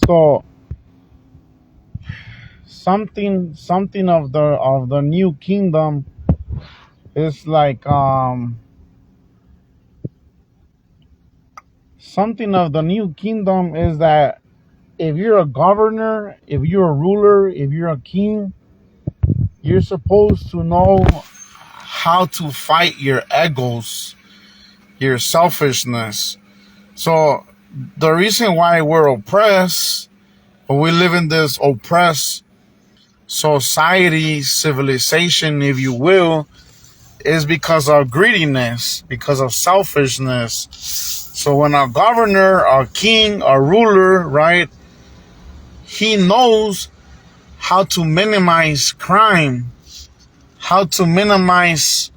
So something of the new kingdom is like something of the new kingdom is that if you're a governor, if you're a ruler, if you're a king, you're supposed to know how to fight your egos, your selfishness. So the reason why we're oppressed, or we live in this oppressed society, civilization, if you will, is because of greediness, because of selfishness. So when a governor, a king, a ruler, right, he knows how to minimize crime, how to minimize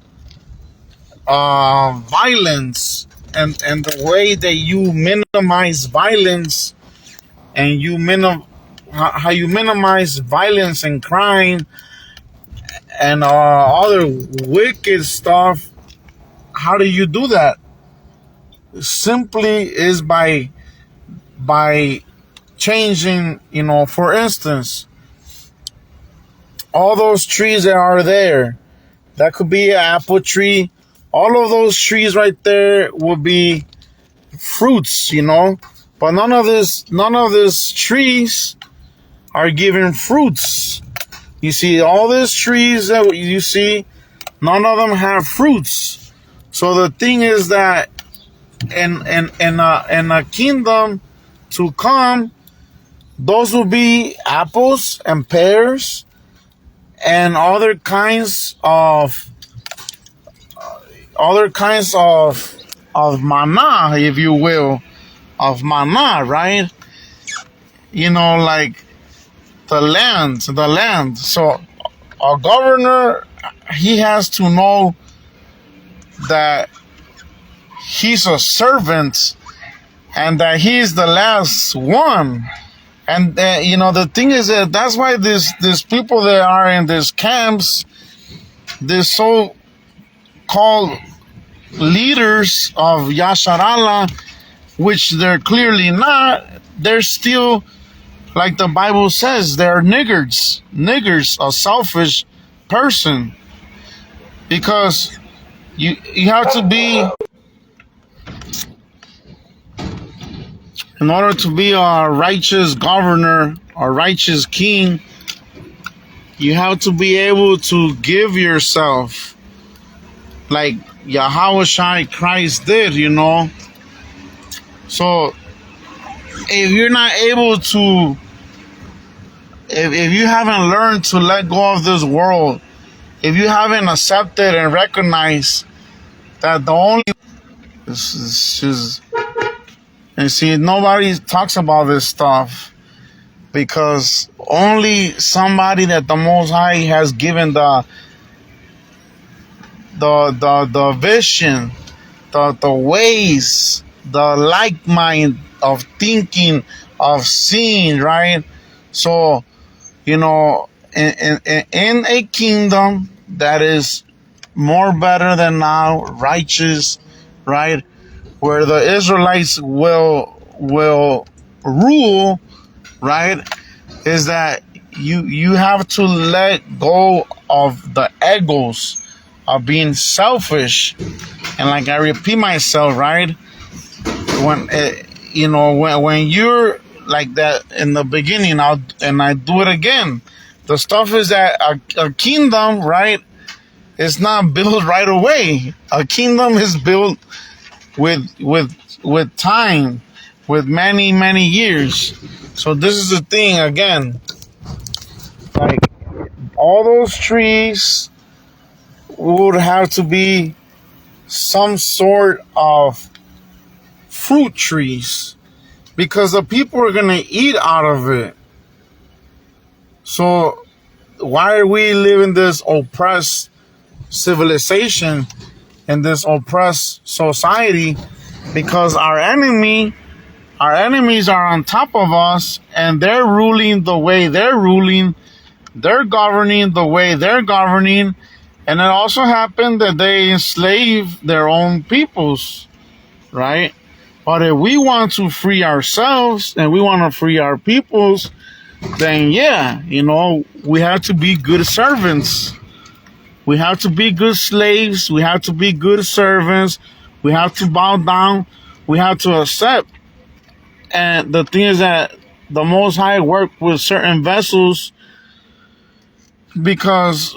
violence, and the way that you minimize violence and how you minimize violence and crime and other wicked stuff. How do you do that? Simply is by changing, for instance, all those trees that are there, that could be an apple tree. All of those trees right there would be fruits, but none of these trees are giving fruits. You see, all these trees that you see, none of them have fruits. So the thing is that in a kingdom to come, those will be apples and pears and other kinds of manna, if you will, of manna, right? Like the land. So a governor, he has to know that he's a servant and that he's the last one. And the thing is that that's why these people that are in these camps, these so-called leaders of Yasharala, which they're clearly not, they're still, like the Bible says, they're niggers, a selfish person. Because you have to be, in order to be a righteous governor, a righteous king, you have to be able to give yourself like Yahweh Christ did, So if you're not able to, if you haven't learned to let go of this world, if you haven't accepted and recognized that the only, this is just, and see, nobody talks about this stuff because only somebody that the Most High has given the vision, the ways, the like mind of thinking, of seeing, right? So, in a kingdom that is more better than now, righteous, right? Where the Israelites will rule, right? Is that you have to let go of the egos of being selfish. And like I repeat myself, right? When when you're like that in the beginning, I do it again. The stuff is that a kingdom, right, is not built right away. A kingdom is built with time, with many years. So this is the thing again. Like all those trees would have to be some sort of fruit trees because the people are going to eat out of it. So why are we living this oppressed civilization in this oppressed society? Because our enemies are on top of us and they're ruling the way they're ruling. They're governing the way they're governing. And it also happened that they enslaved their own peoples, right? But if we want to free ourselves and we want to free our peoples, then yeah, we have to be good servants. We have to be good slaves. We have to be good servants. We have to bow down. We have to accept. And the thing is that the Most High worked with certain vessels because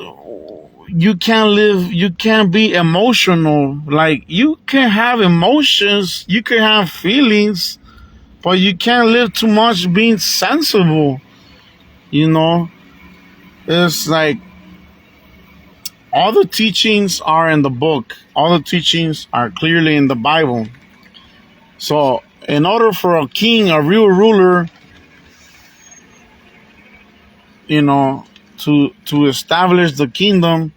you can't be emotional. Like, you can have emotions, you can have feelings, but you can't live too much being sensible. It's like all the teachings are in the book. All the teachings are clearly in the Bible. So in order for a king, a real ruler, to establish the kingdom,